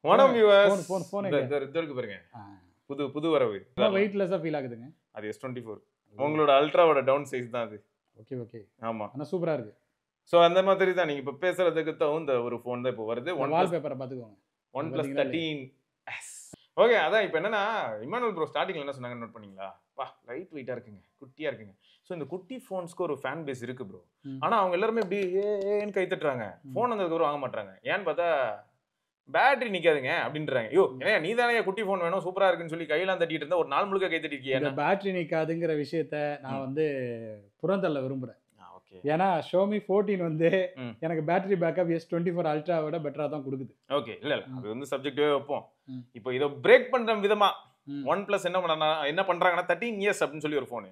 வணக்கம் viewers. Phone இருக்கு பாருங்க, புது புது வரவு. வெயிட்லெஸ்ஸா ஃபீல் ஆகுதுங்க. அது S24. உங்களோட அல்ட்ராவோட டவுன் சைஸ் தான் அது. Okay okay. ஆமா, ஆனா சூப்பரா இருக்கு. சோ அந்த மாதிரி தான் நீங்க இப்ப பேசுறதுக்கு தகுந்த ஒரு ஃபோன் தான் இப்போ வருது. வால்பேப்பரை பாத்துக்கோங்க. OnePlus 13s. ஓகே, அதான் இப்போ என்னன்னா, இமானுவல் ப்ரோ ஸ்டார்டிங்ல என்ன சொன்னாங்க நோட் பண்ணீங்களா? பா லைட் வெயிட்டா இருக்குங்க, குட்டியா இருக்குங்க. ஸோ இந்த குட்டி ஃபோன்ஸ்க்கு ஒரு ஃபேன் பேஸ் இருக்கு ப்ரோ. ஆனா அவங்க எல்லாருமே இப்படி ஏன்னு கை தட்டுறாங்க, ஃபோன் வந்ததுக்கப்புறம் வாங்க மாட்டாங்க. ஏன்னு பார்த்தா பேட்டரி நிக்காதுங்க அப்படின்றாங்க. ஐயோ ஏன் நீ தானே குட்டி ஃபோன் வேணும் சூப்பரா இருக்குன்னு சொல்லி கையெல்லாம் தட்டிட்டு இருந்தா ஒரு நாள் முழுக்க கை தட்டிருக்கியா? இந்த பேட்டரி நிக்காதுங்கிற விஷயத்த நான் வந்து புறந்தள்ள விரும்புறேன். ஏன்னா Xiaomi 14 வந்து எனக்கு பேட்டரி பேக்கப் S24 அல்ட்ராவோட பெட்டரா தான் கொடுக்குது. ஓகே, இல்ல அது வந்து சப்ஜெக்டிவே வைப்போம். இப்போ இதை பிரேக் பண்ற விதமா OnePlus என்ன பண்றாங்கன்னா 13s அப்படின்னு சொல்லி ஒரு போன்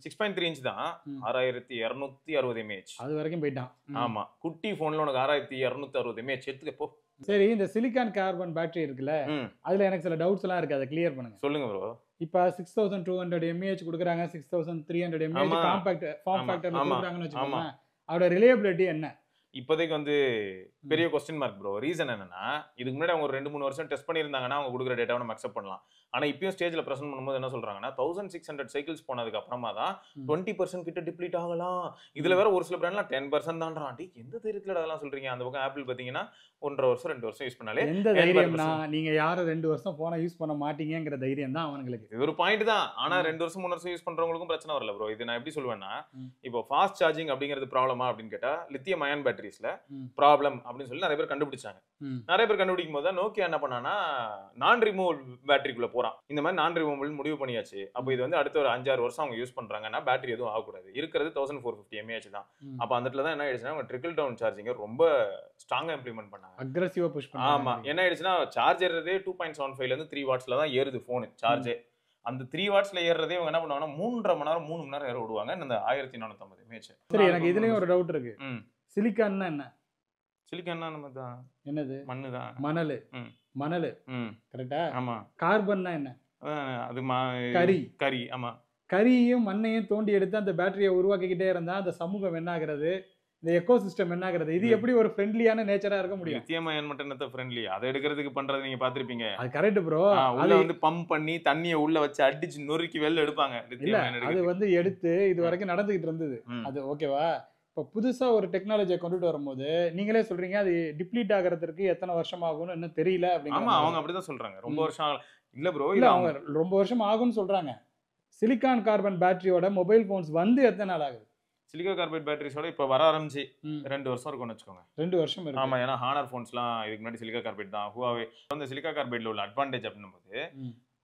6.3 இன்ச் தான், 6260 mAh. அது வரைக்கும் போயிட்டான். ஆமா, குட்டி போன்ல உனக்கு 6260 mAh எடுத்துக்க போ. சரி, இந்த சிலிக்கான் கார்பன் பேட்டரி இருக்குல்ல, அதுல எனக்கு சில டவுட்ஸ் எல்லாம் இருக்கு, அதை கிளியர் பண்ணுங்க. சொல்லுங்க ப்ரோ. இப்ப 6200 mAh கொடுக்குறாங்க, 6300 mAh காம்பாக்ட் ஃபார்ம் ஃபேக்டர்ல கொடுக்குறாங்கன்னு வச்சுக்கோங்க. அதோட ரிலையபிலிட்டி என்ன? இப்போதைக்கு வந்து பெரிய கொஸ்டின் மார்க் ப்ரோ. ரீசன் என்னன்னா, இதுக்கு முன்னாடி அவங்க ஒரு 2-3 வருஷம் டெஸ்ட் பண்ணியிருந்தாங்கன்னா அவங்க கொடுக்குற டேட்டாவை நம்ம அக்செப்ட் பண்ணலாம். ஆனா இப்பயும் ஸ்டேஜ்ல பிரசன்ட் பண்ணும்போது என்ன சொல்றாங்கன்னா 1600 சைக்கிள்ஸ் போனதுக்கு அப்புறமா தான் 20% கிட்ட டிப்ளீட் ஆகலாம். இதுல வேற ஒரு சில பிராண்ட்லாம் 10% தான்றான். டி எந்த தைரியத்துல அதெல்லாம் சொல்றீங்க? அந்த பக்கம் ஆப்பிள் பாத்தீங்கன்னா 1.5 வருஷம் 2 வருஷம் யூஸ் பண்ணாலே எந்த தைரியம்னா, நீங்க யாரும் 2 வருஷம் போனா யூஸ் பண்ண மாட்டீங்கங்கிற தைரியம் தான் அவங்களுக்கு. இது ஒரு பாயிண்ட் தான். ஆனா 2 வருஷம் 3 வருஷம் யூஸ் பண்றவங்களுக்கும் பிரச்சனை வரல ப்ரோ. இது நான் எப்படி சொல்லுவேன்னா, இப்போ ஃபாஸ்ட் சார்ஜிங் அப்படிங்கிறது ப்ராப்ளமா அப்படின்னு கேட்டா லித்தியம் அயன் பேட்டரிஸ்ல ப்ராப்ளம் அப்படின்னு சொல்லி நிறைய பேர் கண்டுபிடிச்சாங்க. நிறைய பேர் கண்டுபிடிக்கும் போது நோக்கியா என்ன பண்ணானா நான் ரிமூவல் பேட்டரிக்குள்ள போறான். இந்த மாதிரி நான் ரிமூவல் முடிவு பண்ணியாச்சு. அப்போ இது வந்து அடுத்த ஒரு 5-6 வருஷம் அவங்க யூஸ் பண்றாங்கன்னா பேட்டரி எதுவும் ஆகக்கூடாது. இருக்கிறது 1450 mAh தான். அப்ப அந்த இடத்துல தான் என்ன ஆயிடுச்சுன்னா அவங்க ட்ரிக்கிள் டவுன் சார்ஜிங் ரொம்ப ஸ்ட்ராங்கா இம்ப்ளிமெண்ட் பண்ணாங்க, அக்ரெசிவா புஷ் பண்ணாங்க. ஆமா, என்ன ஆயிடுச்சுன்னா சார்ஜர் 2.75 ல இருந்து 3 வாட்ஸ்ல தான் ஏறுது போன் சார்ஜே. அந்த 3 வாட்ஸ்ல ஏறதே இவங்க என்ன பண்ணுவாங்கன்னா 3.5 மணி நேரம் 3 மணி நேரம் ஏற விடுவாங்க இந்த 1450 mAh. சரி, எனக்கு இதுலயும் ஒரு டவுட் இருக்கு. சிலிக்கான்னா என்ன? சிலிக்கான்னா நம்ம தான் என்னது? மண்ணு தான். மணல். மணல் கரெக்ட்டா? ஆமா. கார்பன்னா என்ன? அது கரி. கரி. ஆமா, கரியும் மண்ணையும் தோண்டி எடுத்து அந்த பேட்டரியை உருவாக்கிக்கிட்டே இருந்தா அந்த சமூகம் என்ன ஆகிறது? இந்த எக்கோசிஸ்டம் என்ன ஆகிறது? இது எப்படி ஒரு ஃப்ரெண்ட்லியான நேச்சரா இருக்க முடியும்? லித்தியம் அயன் மட்டும் என்னத்த ஃப்ரெண்ட்லி? அதை எடுக்கிறதுக்கு பண்றது நீங்க பாத்திருப்பீங்க. அது கரெக்ட் ப்ரோ. உள்ள வந்து பம்ப் பண்ணி தண்ணியை உள்ள வச்சு அடிச்சு நொறுக்கி வெளில எடுப்பாங்க. அது வந்து எடுத்து இது வரைக்கும் நடந்துகிட்டு இருந்தது. அது ஓகேவா? இப்போ புதுசா ஒரு டெக்னாலஜியை கொண்டுட்டு வரும்போது நீங்களே சொல்றீங்க அது டிப்ளீட் ஆகிறதுக்கு எத்தனை வருஷம் ஆகும்னு இன்னும் தெரியல அப்படிங்க. ஆமா, அவங்க அப்படிதான் சொல்றாங்க. ரொம்ப வருஷம் இல்ல ப்ரோ, இல்ல அவங்க ரொம்ப வருஷம் ஆகும்னு சொல்றாங்க. சிலிக்கான் கார்பன் பேட்டரியோட மொபைல் போன்ஸ் வந்து எத்தனை நாள் ஆகுது? சிலிக்கான் கார்பன் பேட்டரிஸோட இப்ப வர ஆரம்பிச்சு 2 வருஷம் இருக்கும்னு வச்சுக்கோங்க. 2 வருஷம் இருக்கு. ஆமா, ஏன்னா ஹானர் போன்ஸ்லாம் இதுக்கு முன்னாடி சிலிக்கா கார்பைட் தான். ஹுவாவே அந்த சிலிக்கா கார்பைட்ல உள்ள அட்வான்டேஜ் அப்படின்னும்போது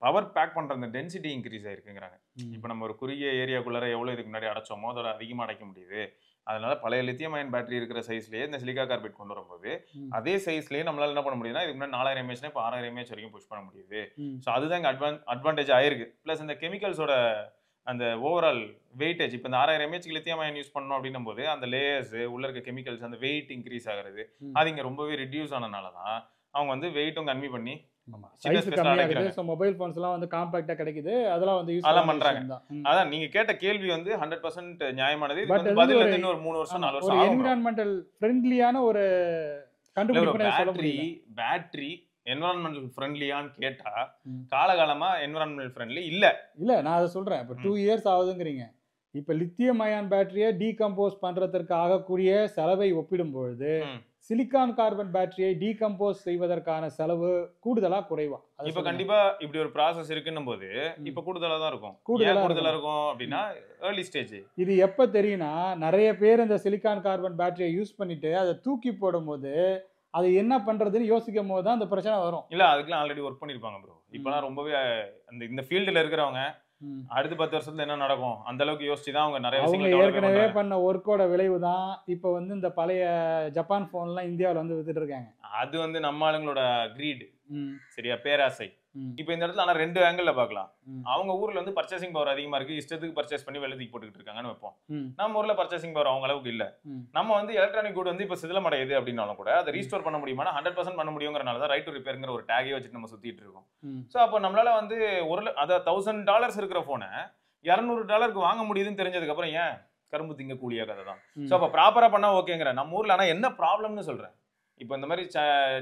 பவர் பேக் பண்ற அந்த டென்சிட்டி இன்க்ரீஸ் ஆயிருக்குங்கிறாங்க. இப்போ நம்ம ஒரு குறுகிய ஏரியாக்குள்ளார எவ்வளவு இதுக்கு முன்னாடி அடைச்சோமோ அதோட அதிகமாக அடைக்க முடியுது. அதனால பழைய லித்தியம் அயன் பேட்டரி இருக்கிற சைஸ்லயே இந்த சிலிக்கா கார்பைட் கொண்டு வரும்போது அதே சைஸ்லயே நம்மளால என்ன பண்ண முடியுதுன்னா இதுக்கு முன்னாடி 4000 mAh இப்போ 6000 mAh வரைக்கும் புஷ் பண்ண முடியுது. ஸோ அதுதான் இங்க அட்வான்டேஜ் ஆயிருக்கு. பிளஸ் இந்த கெமிக்கல்ஸோட அந்த ஓவரால் வெயிட்டேஜ் இப்போ இந்த 6000 mAh லித்தியம் அயன் யூஸ் பண்ணோம் அப்படின்னும் போது அந்த லேயர்ஸ் உள்ள இருக்க கெமிக்கல்ஸ் அந்த வெயிட் இன்க்ரீஸ் ஆகுறது அது இங்க ரொம்பவே ரிடியூஸ் ஆனனால தான் அவங்க வந்து வெயிட்டும் கம்மி பண்ணி மொபைல் போன்ஸ்லாம் வந்து காம்பாக்ட்டா கிடைக்குது. அதெல்லாம் வந்து யூஸ் பண்றாங்க. அதான் நீங்க கேட்ட கேள்வி வந்து 100% நியாயமானது. இது வந்து பதில் வந்து இன்னொரு 3 வருஷம் 4 வருஷம் ஆகும். என்விரான்மெண்டல் ஃப்ரெண்ட்லியான ஒரு கண்டுபிடிப்பு சொல்ல முடியல. பேட்டரி என்விரான்மெண்டல் ஃப்ரெண்ட்லியான்னு கேட்டா காலகாலமா என்விரான்மெண்டல் ஃப்ரெண்ட்லி இல்ல. நான் அதை சொல்றேன். இப்போ 2 இயர்ஸ் ஆகுதுங்கிறீங்க. இப்ப லித்தியம் அயான் பேட்டரியை டீகம்போஸ் பண்றதுக்கு ஆகக்கூடிய செலவை ஒப்பிடும்பொழுது சிலிக்கான் கார்பன் பேட்டரியை டீகம்போஸ் செய்வதற்கான செலவு கூடுதலா குறைவா? இப்ப கண்டிப்பா இப்படி ஒரு ப்ராசஸ் இருக்குன்னும் போது இப்ப கூடுதலா தான் இருக்கும். கூடுதலா இருக்கும் அப்படின்னா ஏர்லி ஸ்டேஜ். இது எப்ப தெரியும்னா, நிறைய பேர் இந்த சிலிக்கான் கார்பன் பேட்டரியை யூஸ் பண்ணிட்டு அதை தூக்கி போடும் போது அது என்ன பண்றதுன்னு யோசிக்கும் போது தான் அந்த பிரச்சனை வரும். இல்ல, அதுக்கெல்லாம் ஆல்ரெடி ஒர்க் பண்ணிருப்பாங்க ப்ரோ. இப்பெல்லாம் ரொம்பவே இந்த ஃபீல்டுல இருக்கிறவங்க அடுத்த 10 வருஷத்துல என்ன நடக்கும் அந்த அளவுக்கு யோசிச்சுதான் அவங்க நிறைய விஷயங்கள் ஏற்கனவே பண்ண ஒர்க்கோட விளைவு தான் இப்ப வந்து இந்த பழைய ஜப்பான் போன்லாம் இந்தியாவில் வந்து வித்துட்டு இருக்காங்க. அது வந்து நம்ம ஆளுங்களோட கிரீட், சரியா, பேராசை. இப்ப இந்த இடத்துல ஆனா 2 ஆங்கிள் பார்க்கலாம். அவங்க ஊர்ல வந்து பர்ச்சேசிங் பவர் அதிகமா இருக்கு, இஷ்டத்துக்கு பர்ச்சேஸ் பண்ணி வெள்ளத்துக்கு போட்டுக்கிட்டு இருக்காங்கன்னு வைப்போம். நம்ம ஊர்ல பர்ச்சேசிங் பவர் அவங்க அளவுக்கு இல்ல. நம்ம வந்து எலக்ட்ரானிக் குட் வந்து இப்ப சிதிலமடையுது அப்படின்னாலும் கூட அதை ரீஸ்டோர் பண்ண முடியுமா? 100% பண்ண முடியுங்கிறனால தான் ரைட் டு ரிப்பேர்ங்கிற ஒரு டேகே வச்சுட்டு நம்ம சுத்திட்டு இருக்கோம். சோ அப்போ நம்மளால வந்து $1000 இருக்கிற போனை $200 வாங்க முடியுதுன்னு தெரிஞ்சதுக்கு அப்புறம் ஏன் கரும்பு திங்க கூலியா கதை தான். சோ அப்ப ப்ராப்பரா பண்ணா ஓகேங்கிற நம்ம ஊர்ல. ஆனா என்ன ப்ராப்ளம்னு சொல்றேன், இப்போ இந்த மாதிரி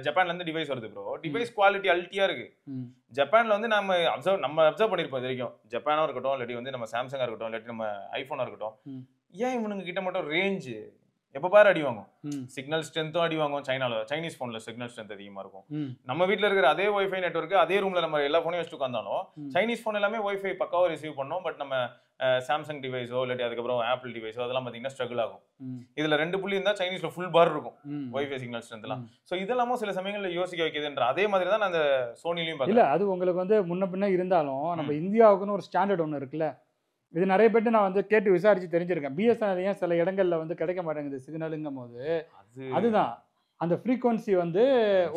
ஜப்பான்ல இருந்து டிவைஸ் வருது ப்ரோ, டிவைஸ் குவாலிட்டி அல்ட்டியா இருக்கு. ஜப்பான்ல வந்து நம்ம அப்சர்வ் பண்ணிருப்போம் இது வரைக்கும், ஜப்பானா இருக்கட்டும் இல்லாட்டி வந்து நம்ம சாம்சங்கா இருக்கட்டும் இல்லாட்டி நம்ம ஐபோனா இருக்கட்டும், ஏன் இவனுங்க கிட்ட மட்டும் ரேஞ்சு எப்ப பாரு அடி வாங்கும், சிக்னல் ஸ்ட்ரென்த்தும் அடி வாங்கும். சைனீஸ் போன்ல சிக்னல் ஸ்ட்ரென்த் அதிகமா இருக்கும். நம்ம வீட்ல இருக்கிற அதே வைஃபை நெட்வொர்க் அதே ரூம்ல நம்ம எல்லா போனையும் வச்சுட்டு உட்காந்தாலும் சைனீஸ் போன் எல்லாமே வைஃபை பக்காவா ரிசீவ் பண்ணோம். பட் நம்ம சாம்சங் டிவைஸோ இல்லாட்டி அதுக்கப்புறம் ஆப்பிள் டிவைஸோ அதெல்லாம் பாத்தீங்கன்னா ஸ்ட்ரகிள் ஆகும். இதுல 2 புள்ளி இருந்தா சைனீஸ்ல ஃபுல் பார் இருக்கும் வைஃபை சிக்னல் ஸ்ட்ரென்த் எல்லாம். சோ இதெல்லாமும் சில சமயங்கள்ல யோசிக்க வைக்குதுன்ற அதே மாதிரி தான் அந்த சோனிலையும் இல்ல பாக்குறேன். அது உங்களுக்கு வந்து முன்ன பின்ன இருந்தாலும் நம்ம இந்தியாவுக்குன்னு ஒரு ஸ்டாண்டர்ட் ஒன்று இருக்குல்ல. இது நிறைய பேர்ட்டு நான் வந்து கேட்டு விசாரிச்சு தெரிஞ்சிருக்கேன். பிஎஸ்என்எல் ஏன் சில இடங்கள்ல வந்து கிடைக்க மாட்டேங்குது சிக்னலுங்கும் போது, அதுதான் அந்த ஃப்ரீக்வன்சி வந்து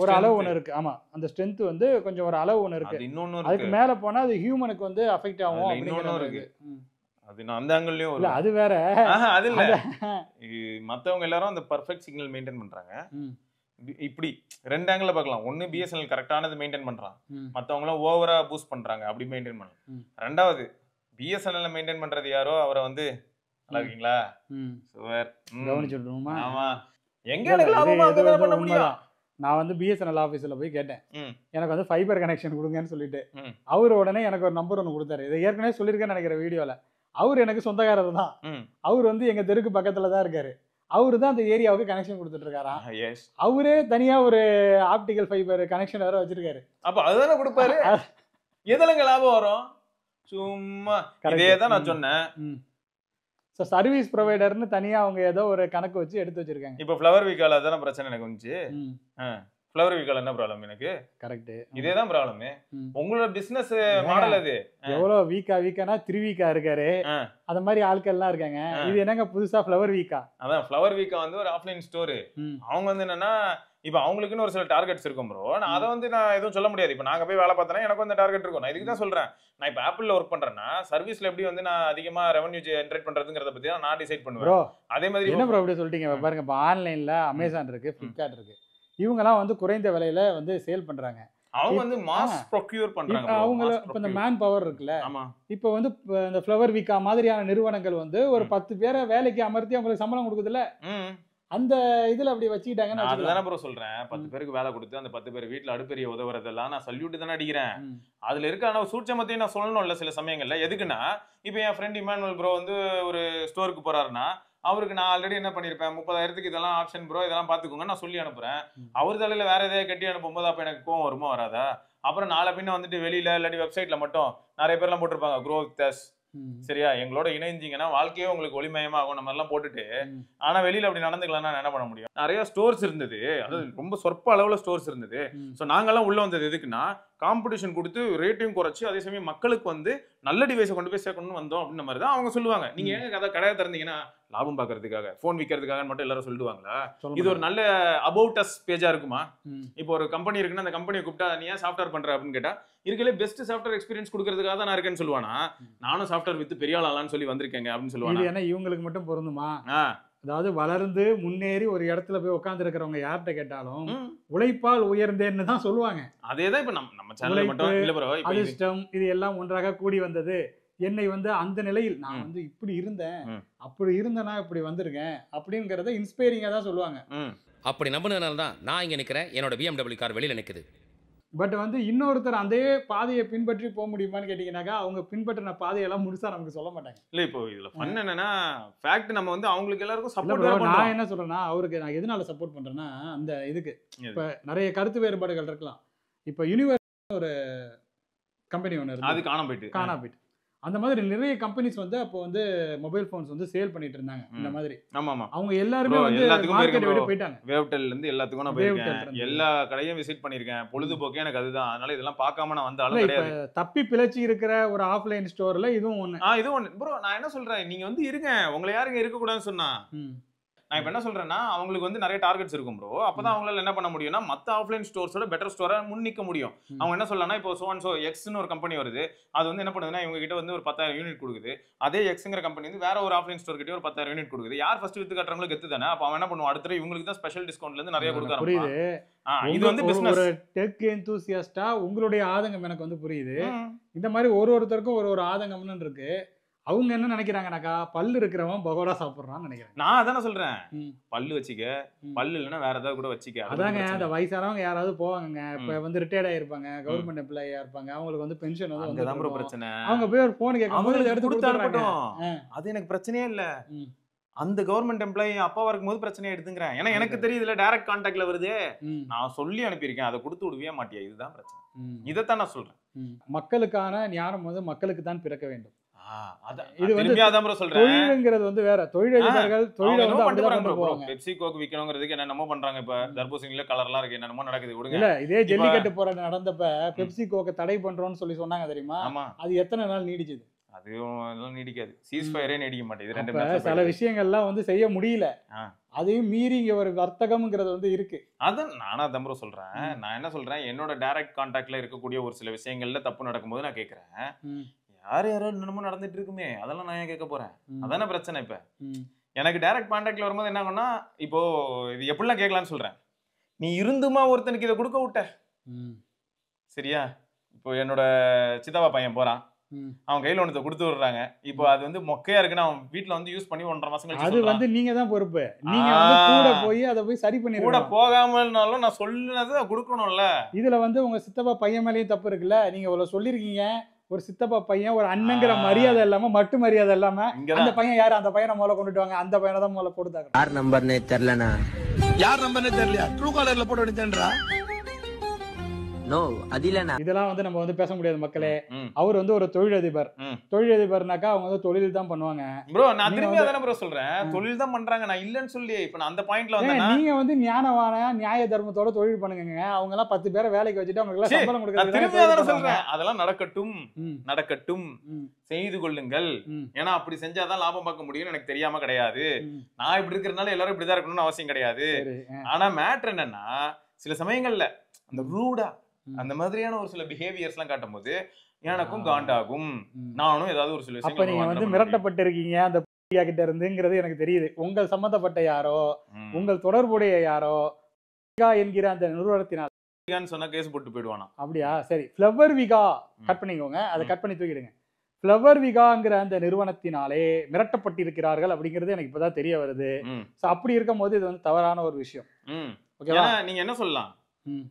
ஒரு அளவு ஒன்று இருக்கு. ஆமா, அந்த ஸ்ட்ரென்த் வந்து கொஞ்சம் ஒரு அளவு ஒன்று இருக்கு. இன்னொன்னு அதுக்கு மேல போனா அது ஹியூமனுக்கு வந்து அஃபெக்ட் ஆகும். இன்னொன்னு இருக்கு, அது நான் அந்த ஆங்கிள்லயும் இல்ல அது வேற. அது இல்ல, மத்தவங்க எல்லாரும் அந்த பெர்ஃபெக்ட் சிக்னல் மெயின்டைன் பண்றாங்க. இப்படி 2 ஆங்கிள் பார்க்கலாம். ஒன்னு பிஎஸ்என்எல் கரெக்டானது மெயின்டைன் பண்றான், மத்தவங்க எல்லாம் ஓவரா பூஸ்ட் பண்றாங்க, அப்படி மெயின்டைன் பண்ணலாம். ரெண்டாவது பிஎஸ்என்எல் மெயின்டைன் பண்றது யாரோ அவரை வந்து நல்லா இருக்கீங்களா சுவர் கவனிச்சுடுமா. ஆமா, எங்க எனக்கு லாபமா அங்க பண்ண முடியும். நான் வந்து பிஎஸ்என்எல் ஆஃபீஸில் போய் கேட்டேன், எனக்கு வந்து ஃபைபர் கனெக்ஷன் கொடுங்கன்னு சொல்லிட்டு. அவர் உடனே எனக்கு ஒரு நம்பர் ஒன்று கொடுத்தாரு. இதை ஏற்கனவே சொல்லியிருக்கேன்னு நினைக்கிற வீடியோவில். அவர் எனக்கு சொந்தக்காரர் தான். அவர் வந்து எங்க தெருக்கு பக்கத்துல தான் இருக்காரு. அவரு தான் அந்த ஏரியாவுக்கு கனெக்ஷன் கொடுத்துட்டு இருக்காராம். அவரே தனியா ஒரு ஆப்டிகல் ஃபைபர் கனெக்ஷன் வேற வச்சிருக்காரு. அப்ப அதுதானே கொடுப்பாரு. எதுலங்க லாபம் வரும்? சும்மா இதே தான் நான் சொன்னேன். சர்வீஸ் ப்ரொவைடர்னு தனியா அவங்க ஏதோ ஒரு கணக்கு வச்சு எடுத்து வச்சிருக்காங்க. இப்ப ஃப்ளவர் வீக்கால அதான பிரச்சனை எனக்கு வந்துச்சு. ஃப்ளவர் வீக்கால என்ன ப்ராப்ளம் எனக்கு? கரெக்ட், இதேதான் ப்ராப்ளம். உங்களோட பிசினஸ் மாடல் அது எவ்வளவு வீக்கானா 3 வீக்கா இருக்காரு. அந்த மாதிரி ஆட்கள் எல்லாம் இருக்காங்க. இது என்னங்க புதுசா ஃப்ளவர் வீக்கா? அதான் ஃப்ளவர் வீக்கா வந்து ஒரு ஆஃப்லைன் ஸ்டோர். அவங்க வந்து என்னன்னா இப்ப அவங்களுக்குன்னு ஒரு சில டார்கெட்ஸ் இருக்கும் ப்ரோ. நான் அதை வந்து நான் எதுவும் சொல்ல முடியாது. இப்ப நாங்க போய் வேலை பார்த்தேன்னா எனக்கு வந்து டார்கெட் இருக்கும். நான் இதுக்கு தான் சொல்றேன், நான் இப்ப ஆப்பிள்ல ஒர்க் பண்றேன்னா சர்வீஸ்ல எப்படி வந்து நான் அதிகமா ரெவன்யூ ஜெனரேட் பண்றதுங்கறத பத்தி நான் டிசைட் பண்ணுவேன். அதே மாதிரி என்ன ப்ரோ அப்படி சொல்லிட்டீங்க பாருங்க. இப்ப ஆன்லைன்ல அமேசான் இருக்கு, ஃபிளிப்கார்ட் இருக்கு. இவங்க எல்லாம் வந்து குறைந்த விலையில வந்து சேல் பண்றாங்க. அவங்க வந்து மாஸ் ப்ரொக்யூர் பண்றாங்க. அவங்க இப்ப இந்த மேன் பவர் இருக்குல்ல, இப்ப வந்து இந்த ஃப்ளவர் வீக்கா மாதிரியான நிறுவனங்கள் வந்து ஒரு 10 பேரை வேலைக்கு அமர்த்தி அவங்களுக்கு சம்பளம் கொடுக்குதுல்ல, அந்த இதுல அப்படி வச்சுக்கிட்டாங்கன்னு அதுதானே ப்ரோ சொல்றேன். 10 பேருக்கு வேலை கொடுத்து அந்த 10 பேர் வீட்டுல அடுப்பெரிய உதவுறதெல்லாம் நான் சல்யூட் தானே அடிக்கிறேன். அதுல இருக்க ஆனா சூட்சமத்தையும் நான் சொல்லணும்ல சில சமயங்கள்ல. எதுக்குன்னா இப்ப என் ஃப்ரெண்ட் இமானுவல் ப்ரோ வந்து ஒரு ஸ்டோருக்கு போறாருன்னா அவருக்கு நான் ஆல்ரெடி என்ன பண்ணிருப்பேன், 30,000க்கு இதெல்லாம் ஆப்ஷன் ப்ரோ இதெல்லாம் பாத்துக்கோங்க நான் சொல்லி அனுப்புறேன். அவர் தலையில வேற எதாவது கட்டி அனுப்பும்போது அப்ப எனக்கு கோவம் வருமா வராதா? அப்புறம் நாளை பின்ன வந்துட்டு வெளியில இல்லாட்டி வெப்சைட்ல மட்டும் நிறைய பேர் எல்லாம் போட்டிருப்பாங்க க்ரோ வித் அஸ், சரியா எங்களோட இணைஞ்சிங்கன்னா வாழ்க்கையே உங்களுக்கு ஒளிமயமா ஆகும் நம்ம எல்லாம் போட்டுட்டு. ஆனா வெளியில அப்படி நடந்துக்கலாம் என்ன பண்ண முடியும்? நிறைய ஸ்டோர்ஸ் இருந்தது, அதாவது ரொம்ப சொற்ப அளவுல ஸ்டோர்ஸ் இருந்தது. ஸோ நாங்கெல்லாம் உள்ள வந்தது எதுக்குன்னா காம்படிஷன் கொடுத்து ரேட்டையும் குறைச்சு அதே சமயம் மக்களுக்கு வந்து நல்ல டிவைஸை கொண்டு போய் சேர்க்கணும்னு வந்தோம் அப்படின்ற மாதிரி தான் அவங்க சொல்லுவாங்க. நீங்க ஏங்க கதை கடையை திறந்தீங்கன்னா லாபம் பாக்குறதுக்காக போன் விற்கிறதுக்காக மட்டும் எல்லாரும் சொல்லுவாங்களா? இது ஒரு நல்ல அபவுட் அஸ் பேஜா இருக்குமா? இப்போ ஒரு கம்பெனி இருக்குன்னா அந்த கம்பெனியை கூப்பிட்டா நீ ஏன் சாஃப்ட்வேர் பண்ற அப்படின்னு கேட்டா இருக்கலே பெஸ்ட் சாஃப்ட்வேர் எக்ஸ்பீரியன்ஸ் கொடுக்கறதுக்காக தான் நான் இருக்கேன்னு சொல்லுவானா? நானும் சாஃப்ட்வேர் வித்து பெரிய ஆளான்னு சொல்லி வந்திருக்கேங்க அப்படின்னு சொல்லுவாங்க. ஏன்னா இவங்களுக்கு மட்டும் பொருந்துமா? அதாவது வளர்ந்து முன்னேறி ஒரு இடத்துல போய் உட்கார்ந்து இருக்கிறவங்க யார்கிட்ட கேட்டாலும் உழைப்பால் உயர்ந்தேன்னு தான் சொல்லுவாங்க. அதேதான் இப்ப நம்ம சேனல்ல மட்டும் இல்ல ப்ரோ, அதிர்ஷ்டம் இது எல்லாம் ஒன்றாக கூடி வந்தது. என்னை வந்து அந்த நிலையில் நான் வந்து இப்படி இருந்தேன், அப்படி இருந்தேனா இப்படி வந்திருக்கேன் அப்படிங்கறத இன்ஸ்பைரிங்கா தான் சொல்லுவாங்க. அப்படி நம்பினதுனால தான் நான் இங்க நிக்கிறேன், என்னோட BMW கார் வெளியில நிக்குது. பட் வந்து இன்னொருத்தர் அதே பாதையை பின்பற்றி போக முடியுமான்னு கேட்டீங்கன்னாக்கா அவங்க பின்பற்றின பாதையெல்லாம் முழுசா நமக்கு சொல்ல மாட்டாங்க. இல்ல இப்போ இதுல ஃபன் என்னன்னா ஃபேக்ட் நம்ம வந்து அவங்களுக்கு எல்லாருக்கும் சப்போர்ட் பண்றோம். நான் என்ன சொல்றேன்னா அவருக்கு நான் எதனால சப்போர்ட் பண்றேன்னா அந்த இதுக்கு இப்ப நிறைய கருத்து வேறுபாடுகள் இருக்கலாம். இப்ப யூனிவர்ஸ் ஒரு கம்பெனி ஒன்று இருக்கு, அது காணாம போயிட்டு அந்த மாதிரி நிறைய கம்பெனிஸ் வந்து அப்போ வந்து மொபைல் போன்ஸ் வந்து சேல் பண்ணிட்டு இருந்தாங்க. இந்த மாதிரி அவங்க எல்லாருமே வந்து மார்க்கெட் விட்டு போயிட்டாங்க. வேவ்டெல்ல இருந்து எல்லாத்துக்கும் நான் போயிருக்கேன், எல்லா கடையும் விசிட் பண்ணிருக்கேன். பொழுதுபோக்கே எனக்கு அதுதான். அதனால இதெல்லாம் பார்க்காம நான் வந்த ஆளு கிடையாது. தப்பி பிழைச்சி இருக்கிற ஒரு ஆஃப்லைன் ஸ்டோர்ல இதுவும் ஒண்ணு. இதுவும் ஒண்ணு ப்ரோ. நான் என்ன சொல்றேன், நீங்க வந்து இருங்க, உங்களை யாருங்க இருக்க கூடாதுன்னு சொன்னா? நான் இப்ப என்ன சொல்றேன்னா அவங்களுக்கு வந்து நிறைய டார்கெட்ஸ் இருக்கும் ப்ரோ. அப்பதான் அவங்களால என்ன பண்ண முடியும்னா மத்த ஆஃப்லைன் ஸ்டோர்ஸோட பெட்டர் ஸ்டோரா முன்னிக்க முடியும். அவங்க என்ன சொல்லலாம், இப்போ சோ எக்ஸ்னு ஒரு கம்பெனி வருது, அது வந்து என்ன பண்ணுதுன்னா இவங்க கிட்ட வந்து ஒரு 10,000 யூனிட் கொடுக்குது. அதே எக்ஸ்ங்கிற கம்பெனி வந்து வேற ஒரு ஆஃப்லைன் ஸ்டோர் கிட்ட ஒரு 10,000 யூனிட் கொடுக்குது. யார் ஃபர்ஸ்ட் வித்து கட்டுறவங்களுக்கு கெத்து தானே. அப்ப அவன் என்ன பண்ணுவான், அடுத்த இவங்களுக்கு தான் ஸ்பெஷல் டிஸ்கவுண்ட்ல இருந்து நிறைய கொடுக்க ஆரம்பிப்பான். இது வந்து பிசினஸ். ஒரு டெக் எந்தூசியாஸ்டா உங்களுடைய ஆதங்கம் எனக்கு வந்து புரியுது. இந்த மாதிரி ஒருத்தருக்கும் ஒரு ஆதங்கம்னு இருக்கு. அவங்க என்ன நினைக்கிறாங்கனாக்கா பல்லு இருக்கிறவன் பகோடா சாப்பிடுறான்னு நினைக்கிறாங்க. நான் அதானே சொல்றேன், ம். பல்லு வச்சுக்க, ம். பல்லு இல்லைன்னா வேற ஏதாவது கூட வச்சுக்க. அது அதாங்க பிரச்சனை அந்த இல்ல. வயசானவங்க யாராவது போவாங்கங்க, இப்ப ம். வந்து ரிட்டையர்ட் ஆயிருப்பாங்க, கவர்மெண்ட் எம்ப்ளாயியா இருப்பாங்க, அவங்களுக்கு வந்து பென்ஷன் வந்து அங்கதான் ப்ரோ வந்துட்டு பிரச்சனை. அவங்க போய் ஒரு போன் கேட்கும்போது அவங்களுக்கு எடுத்து கொடுத்து கொடுத்துறாங்க. அனுப்பட்டும், அது எனக்கு பிரச்சனையே இல்ல. ம். அந்த கவர்மெண்ட் எம்ப்ளாயி அப்பாவா இருக்கும்போது பிரச்சனையை எடுத்துங்கிறேன். ஏன்னா எனக்கு அதுக்கு. தெரியுதுல, டைரக்ட் கான்டாக்ட்ல வருது. ம். நான் சொல்லி அனுப்பியிருக்கேன், அதை கொடுத்து விடவே மாட்டியா, இதுதான் பிரச்சனை. ம். இதைத்தான் நான் சொல்றேன். ம். மக்களுக்கான ஞானம் வந்து மக்களுக்கு தான் பிறக்க வேண்டும். இது இது வந்து திரும்பி அதான் bro சொல்றேன். தொழிலுங்கிறது வந்து வேற, தொழிலதிபர்கள் அவங்க தொழிலை என்னமோ வந்து பண்ணிட்டு அப்படிதான் வராங்க கொண்டு bro. போவாங்க. பெப்சி கோக் விக்கணுங்கிறதுக்கு என்னென்னமோ பண்றாங்க. இப்ப தர்பூசணில கலர்லாம் இருக்கு, என்னென்னமோ நடக்குது, விடுங்க. இல்ல இதே ஜல்லிக்கட்டு போராட்டம் நடந்தப்ப பெப்சி கோக்க தடை பண்றோம்னு சொல்லி சொன்னாங்க தெரியுமா? ஆமா, அது எத்தனை நாள் நீடிச்சது? அதுவும் அதெல்லாம் நீடிக்காது. சீஸ்ஃபயரே நீடிக்க மாட்டேங்குது. ரெண்டு அப்ப மேட்ச்ல சில விஷயங்கள்லாம் வந்து செய்ய முடியல. ஆ. அதையும் மீறி இங்க ஒரு வர்த்தகம்ங்கிறது வந்து இருக்கு. அதான் நானா தான் bro சொல்றேன். நான் என்ன சொல்றேன், என்னோட டைரக்ட் கான்டாக்ட்ல இருக்கக்கூடிய ஒரு சில விஷயங்கள்ல தப்பு நடக்கும்போது நான் கேக்குறேன், ம். யார் யாரோ என்னமோ நடந்துட்டு இருக்குமே, அதெல்லாம் நான் ஏன் கேட்க போறேன்? ம். அதானே பிரச்சனை. இப்ப ம். எனக்கு டைரக்ட் கான்டாக்ட்ல வரும்போது என்ன ஆகும்னா, இப்போ இது எப்படிலாம் கேட்கலாம்னு சொல்றேன். நீ இருந்துமா ஒருத்தனுக்கு இதை கொடுக்க விட்ட, ம். சரியா? இப்போ என்னோட சித்தப்பா பையன் போறான், ம். அவன் கையில ஒன்றத்தை கொடுத்து விடுறாங்க. இப்போ அது வந்து மொக்கையா இருக்குன்னு அவன் வீட்டுல வந்து யூஸ் பண்ணி 1.5 மாசம் கழிச்சு அது சொல்றான். வந்து நீங்க தான் பொறுப்பு. நீங்க வந்து கூட போய் அதை போய் சரி கூட பண்ணிருக்கணும். போகாமல்னாலும் நான் சொல்லுனதை கொடுக்கணும்ல. இதுல வந்து உங்க சித்தப்பா பையன் மேலேயும் தப்பு இருக்குல்ல. நீங்க இவ்வளவு சொல்லிருக்கீங்க, ஒரு சித்தப்பா பையன் ஒரு அண்ணங்கிற மரியாதை இல்லாம, மட்டு மரியாதை இல்லாம, அந்த இங்கதான் பையன் யாரு, அந்த பையனை முதல்ல கொண்டுட்டு வாங்க, அந்த பையனை தான் முதல்ல போட்டு தாக்கணும். யார் நம்பர்னே தெரியலண்ணா. யார் நம்பர்னே தெரியலையா? ட்ரூ காலர்ல போட்டு வேண்டியதுன்றா. நோ அது இல்லண்ணா. இதெல்லாம் வந்து நம்ம வந்து பேச முடியாது மக்களே. ம். அவர் வந்து ஒரு தொழிலதிபர். ம். தொழிலதிபர்னாக்கா அவங்க வந்து தொழில் தான் பண்ணுவாங்க. ப்ரோ நான் நீங்க திரும்பி வந்து- அதானே ப்ரோ சொல்றேன், தொழில் தான் பண்றாங்க, நான் இல்லன்னு சொல்லி. இப்ப நான் அந்த பாயிண்ட்ல ஏங்க, வந்தேன்னா, நீங்க வந்து ஞானவான நியாய தர்மத்தோட தொழில் பண்ணுங்க. அவங்க எல்லாம் 10 பேரை வேலைக்கு வச்சுட்டு அவங்க எல்லாம் சீ, சம்பளம் நான் கொடுக்கறதுக்கு திரும்பி தானே அதானே தொழில் பண்ணுவாங்க. சொல்றேன். அதெல்லாம் நடக்கட்டும், ம். நடக்கட்டும், ம். செய்து கொள்ளுங்கள். ம். ஏன்னா அப்படி செஞ்சாதான் லாபம் பார்க்க முடியும்னு எனக்கு தெரியாம கிடையாது. ம். நான் இப்படி இருக்கிறதுனால எல்லாரும் இப்படிதான் இருக்கணும்னு அவசியம் கிடையாது. சரி. ஆனா மேட்ரு என்னன்னா, சில சமயங்கள்ல அந்த ரூடா ம். அந்த மாதிரியான ஒரு சில பிஹேவியர்ஸ் எல்லாம் காட்டும் போது எனக்கும் காண்டாகும். ம். நானும் ஏதாவது ஒரு சில அப்ப விஷயங்கள் நீங்க வந்து வாங்கணும். மிரட்டப்பட்டு இருக்கீங்க அந்த கிட்ட இருந்துங்கிறது எனக்கு தெரியுது. உங்கள் சம்பந்தப்பட்ட யாரோ, ம். உங்கள் தொடர்புடைய யாரோ என்கிற அந்த நிறுவனத்தினால். விகான்னு சொன்னா கேஸ் போட்டு போயிடுவானா. அப்படியா? சரி. ஃப்ளவர் விகா ம். கட் பண்ணிக்கோங்க, அதை ம். கட் பண்ணி தூக்கிடுங்க. ஃப்ளவர் விகாங்கிற அந்த நிறுவனத்தினாலே மிரட்டப்பட்டிருக்கிறார்கள் அப்படிங்கிறது எனக்கு இப்பதான் தெரிய வருது. ம். ஸோ அப்படி இருக்கும்போது இது வந்து தவறான ஒரு விஷயம். ம். ஓகேவா? ஏன்னா நீங்க என்ன சொல்லலாம், ம்.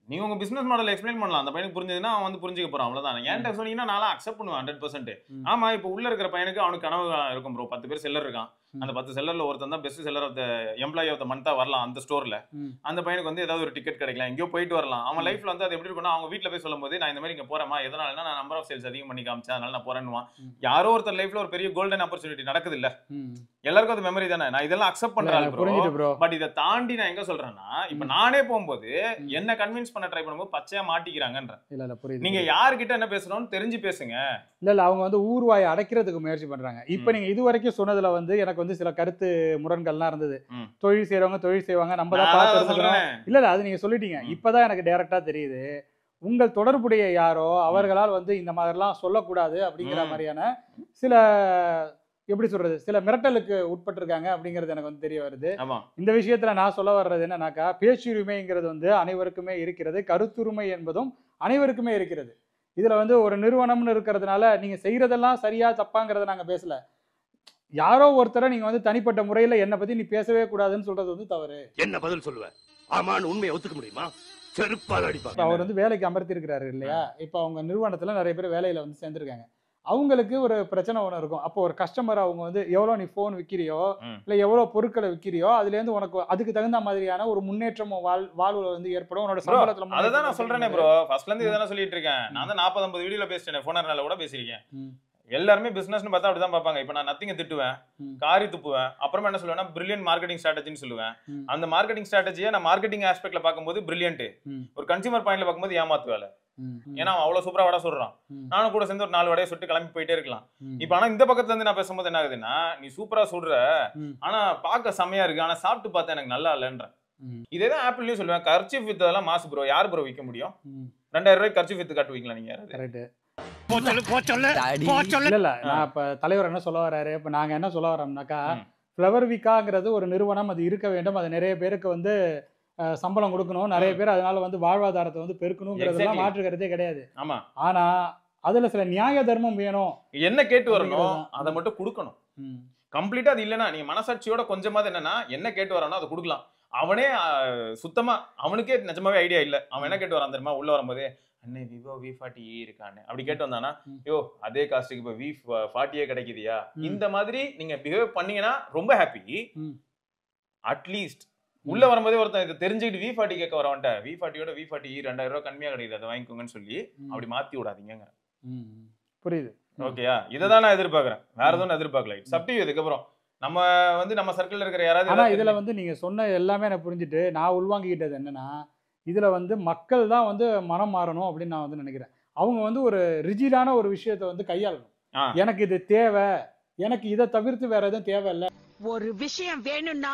நீங்க உங்க பிசினஸ் மாடல் எக்ஸ்பிளைன் பண்ணலாம். அந்த பையனுக்கு புரிஞ்சதுன்னா அவன் வந்து புரிஞ்சுக்க போறான், அவ்வளவுதான். என்கிட்ட சொன்னீங்கன்னா நான் அக்செப்ட் பண்ணுவேன் 100%. ம். ஆமா, இப்போ உள்ள இருக்கிற பையனுக்கு அவனுக்கு கனவு இருக்கும் ப்ரோ. 10 பேர் செல்லர் இருக்கான். ம். அந்த 10 செல்லர்ல ஒருத்தன் தான் best seller of the employee of the month வரலாம் அந்த ஸ்டோர்ல. ம். அந்த பையனுக்கு வந்து ஏதாவது ஒரு டிக்கெட் கிடைக்கலாம், எங்கேயோ போயிட்டு வரலாம். அவன் ம். லைஃப்ல வந்து அது எப்படி இருக்கும்னா, அவங்க வீட்ல போய் சொல்லும்போது நான் இந்த மாதிரி இங்க போறேமா, எதனாலனா நான் நம்பர் ஆஃப் சேல்ஸ் அதிகம் பண்ணி காமிச்சேன், அதனால நான் போறேன்னுவான். ம். யாரோ ஒருத்தர் லைஃப்ல ஒரு பெரிய கோல்டன் ஆப்பர்ச்சுனிட்டி நடக்குது இல்ல, ம். எல்லாருக்கும் அது மெமரி தானே. நான் இதெல்லாம் அக்செப்ட் பண்றேன் ப்ரோ. புரிஞ்சுது ப்ரோ. பட் இதை தாண்டி நான் எங்க சொல்றேன்னா, இப்ப ம். நானே போகும்போது ம். என்ன கன்வின்ஸ் பண்ண ட்ரை பண்ணும்போது பச்சையா மாட்டிக்கிறாங்கன்ற. இல்ல புரியுது. நீங்க யார்கிட்ட என்ன பேசுறோம்னு தெரிஞ்சு பேசுங்க. இல்ல அவங்க வந்து ஊர்வாயை அடைக்கிறதுக்கு முயற்சி பண்றாங்க. இப்ப ம். நீங்க இது வரைக்கும் சொன்னதுல வந்து எனக்கு வந்து சில கருத்து முரண்கள்லாம் இருந்தது. ம். தொழில் செய்றவங்க தொழில் செய்வாங்க, நம்ம தான் நான் பார்த்து அதான் இருந்துக்கிறோம். சொல்றேன். இல்ல அது நீங்க சொல்லிட்டீங்க. ம். இப்பதான் எனக்கு டைரக்டா தெரியுது. உங்கள் தொடர்புடைய யாரோ அவர்களால் வந்து இந்த மாதிரிலாம் சொல்லக்கூடாது அப்படிங்கிற ம். மாதிரியான சில எப்படி சொல்றது, சில மிரட்டலுக்கு உட்பட்டிருக்காங்க அப்படிங்கிறது எனக்கு வந்து தெரிய வருது. ஆமா. இந்த விஷயத்துல நான் சொல்ல வர்றது என்னன்னாக்கா, பேச்சுரிமைங்கிறது வந்து அனைவருக்குமே இருக்கிறது, கருத்துரிமை என்பதும் அனைவருக்குமே இருக்கிறது. இதுல வந்து ஒரு நிறுவனம்னு இருக்கிறதுனால நீங்க செய்யறதெல்லாம் சரியா தப்பாங்கிறத நாங்க பேசல. யாரோ ஒருத்தரை நீங்க வந்து தனிப்பட்ட முறையில என்னை பத்தி நீ பேசவே கூடாதுன்னு சொல்றது வந்து தவறு. என்ன பதில் சொல்லுவ? ஆமான்னு உண்மையை ஒத்துக்க முடியுமா? செருப்பால் இப்ப அடிப்பாங்க. அவர் வந்து வேலைக்கு அமர்த்தி இருக்கிறாரு இல்லையா? இப்ப அவங்க நிறுவனத்துல நிறைய பேர் வேலையில வந்து சேர்ந்திருக்காங்க. அவங்களுக்கு ஒரு பிரச்சனை ஒண்ணு இருக்கும். அப்போ ஒரு கஸ்டமர் அவங்க வந்து எவ்வளவு நீ போன் விக்கிறியோ, ம். இல்ல எவ்வளவு பொருட்களை விக்கிறியோ, அதுல இருந்து உனக்கு அதுக்கு தகுந்த மாதிரியான ஒரு முன்னேற்றமும் வாழ்வுல வந்து ஏற்படும். உன்னோட ப்ரோ, சம்பளத்துல அதுதான் முன்னேற்றம் நான் சொல்றேனே ப்ரோ. ஃபர்ஸ்ட்ல இருந்து இதுதானே சொல்லிட்டு இருக்கேன். ம். நான் தான் 40-50 வீடியோல பேசிட்டேன், ஃபோனர்னால கூட பேசியிருக்கேன். ம். எல்லாருமே பிசினஸ்னு பார்த்தா அப்படிதான் பார்ப்பாங்க. இப்போ நான் நத்திங்க திட்டுவேன், ம். காரி துப்புவேன், அப்புறமா என்ன சொல்லுவேன்னா பிரில்லியன்ட் மார்க்கெட்டிங் ஸ்ட்ராட்டஜின்னு சொல்லுவேன். ம். அந்த மார்க்கெட்டிங் ஸ்ட்ராட்டஜியை நான் மார்க்கெட்டிங் ஆஸ்பெக்ட்ல பார்க்கும்போது பிரில்லியன்ட், ம். ஒரு கன்சியூமர் பாயிண்ட்ல பார்க்கும்போது ஏமாத்து வேலை. ம். ஏன்னா அவன் அவ்வளவு சூப்பரா வடை சொல்றான், ம். நானும் கூட சேர்ந்து ஒரு 4 வடையை சுட்டு கிளம்பி போயிட்டே இருக்கலாம். ம். இப்போ ஆனா இந்த பக்கத்துல இருந்து நான் பேசும்போது என்ன ஆகுதுன்னா, நீ சூப்பரா சுடுற, ம். ஆனா பார்க்க செமையா இருக்கு, ஆனா சாப்பிட்டு பார்த்தா எனக்கு நல்லா இல்லைன்றேன். ம். இதேதான் ஆப்பிள்லயும் சொல்லுவேன், கர்ச்சீஃப் வித் அதெல்லாம் மாசு ப்ரோ. யார் ப்ரோ விற்க முடியும்? ம். 2000 ரூபாய்க்கு கர்ச்சீஃப் வித்து காட்டுவீங்களா நீங்க யாராவது? கரெக்ட். டாடி. இல்ல இல்ல நான் இப்ப தலைவர் என்ன சொல்ல வர்றாரு, இப்ப நாங்க என்ன சொல்ல வரோம்னாக்கா, ம். ஃப்ளவர் விக்காங்கிறது ஒரு நிறுவனம், அது இருக்க வேண்டும், அது நிறைய பேருக்கு வந்து சம்பளம் கொடுக்கணும், நிறைய பேர் அதனால வந்து வாழ்வாதாரத்தை வந்து பெருக்கணுங்கிறதெல்லாம் Exactly. மாற்று கருத்தே கிடையாது. ஆமா. ஆனா அதுல சில நியாய தர்மம் வேணும். என்ன கேட்டு வரணும் அப்படிங்கிறதுதான். அதை மட்டும் கொடுக்கணும். ம். கம்ப்ளீட்டா அது இல்லைன்னா நீங்க மனசாட்சியோட கொஞ்சமாவது என்னன்னா என்ன கேட்டு வரானோ அதை கொடுக்கலாம். அவனே சுத்தமா அவனுக்கே நிஜமாவே ஐடியா இல்ல. அவன் என்ன கேட்டு வரான் தெரியுமா? உள்ள வரும்போதே அண்ணே விவோ V40 இருக்கானே அப்படி கேட்டு வந்தானா, யோ அதே காஸ்ட்டுக்கு இப்ப V40 கிடைக்குதியா? இந்த மாதிரி நீங்க பிஹேவ் பண்ணீங்கன்னா ரொம்ப ஹாப்பி. அட்லீஸ்ட் உள்ள வரும்போதே ஒருத்தன் இதை தெரிஞ்சுக்கிட்டு V40 கேட்க வரவன்ட்ட V40யோட V40 2000 ரூபாய் கம்மியா கிடைக்குது அதை வாங்கிக்கோங்கன்னு சொல்லி அப்படி மாத்தி விடாதீங்க. புரியுது. ஓகேயா? இதைதான் நான் எதிர்பார்க்கிறேன். வேற எதுவும் நான் எதிர்பார்க்கல. சப்டி இதுக்கப்புறம் நம்ம நம்ம சர்க்கிள்ல இருக்கிற யாராவது ஆனா இதுல நீங்க சொன்ன எல்லாமே எனக்கு புரிஞ்சுட்டு நான் உள்வாங்கிக்கிட்டது என்னன்னா, இதுல மக்கள் தான் மனம் மாறணும் அப்படின்னு நான் நினைக்கிறேன். அவங்க ஒரு ரிஜிடான ஒரு விஷயத்தை கையாளணும். எனக்கு இது தேவை, எனக்கு இதை தவிர்த்து வேற எதுவும் தேவையில்லை. ஒரு விஷயம் வேணும்னா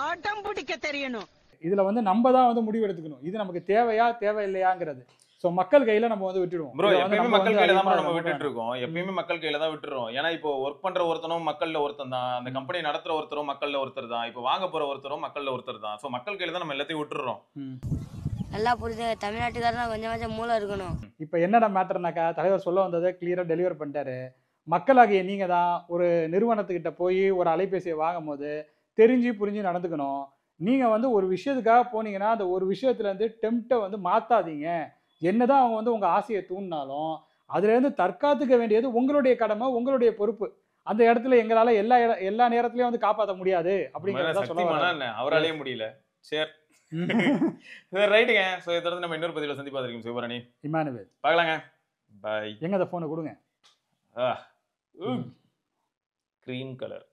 ஆட்டம் பிடிக்க தெரியணும். இதுல நம்ம தான் முடிவு எடுத்துக்கணும். இது நமக்கு தேவையா தேவையில்லையாங்கிறது. சோ மக்கள் கையில நம்ம விட்டுடுவோம். ப்ரோ எப்பயுமே மக்கள் கையில தான் நம்ம விட்டுட்டு இருக்கோம். எப்பயுமே மக்கள் கையில தான் விட்டுறோம். ஏன்னா இப்போ ஒர்க் பண்ற ஒருத்தனும் மக்கள்ல ஒருத்தன் தான். அந்த கம்பெனி நடத்துற ஒருத்தரும் மக்கள்ல ஒருத்தர் தான். இப்போ வாங்க போற ஒருத்தரும் மக்கள்ல ஒருத்தர் தான். சோ மக்கள் கையில தான் நம்ம எல்லாத்தையும் விட்டுறோம். நல்லா புரிஞ்சு தமிழ்நாட்டுக்காரனா கொஞ்சம் மூளை இருக்கணும். இப்போ என்னடா மேட்டர்னாக்கா தலைவர் சொல்ல வந்ததை கிளியரா டெலிவர் பண்ணிட்டாரு. மக்களாகிய நீங்க தான் ஒரு நிறுவனத்துக்கிட்ட போய் ஒரு அலைபேசியை வாங்கும் போது தெரிஞ்சு புரிஞ்சு நடந்துக்கணும். நீங்க ஒரு விஷயத்துக்காக போனீங்கன்னா அந்த ஒரு விஷயத்துல இருந்து டெம்ப்டை மாத்தாதீங்க. என்னதான் அவங்க உங்க ஆசையை தூண்டினாலும் அதுல இருந்து தற்காத்துக்க வேண்டியது உங்களுடைய கடமை, உங்களுடைய பொறுப்பு. அந்த இடத்துல எங்களால எல்லா நேரத்திலயும் காப்பாற்ற முடியாது அப்படிங்கிறத சொல்ல அவராலேயே முடியல. சரி ரைட்டுங்க. சோ இதை தொடர்ந்து நம்ம இன்னொரு பதிவுல சந்திப்பா இருக்கோம். சிவபரணி இமானுவேல் பார்க்கலாங்க. பை. எங்க அந்த போனை கொடுங்க. Cream colour.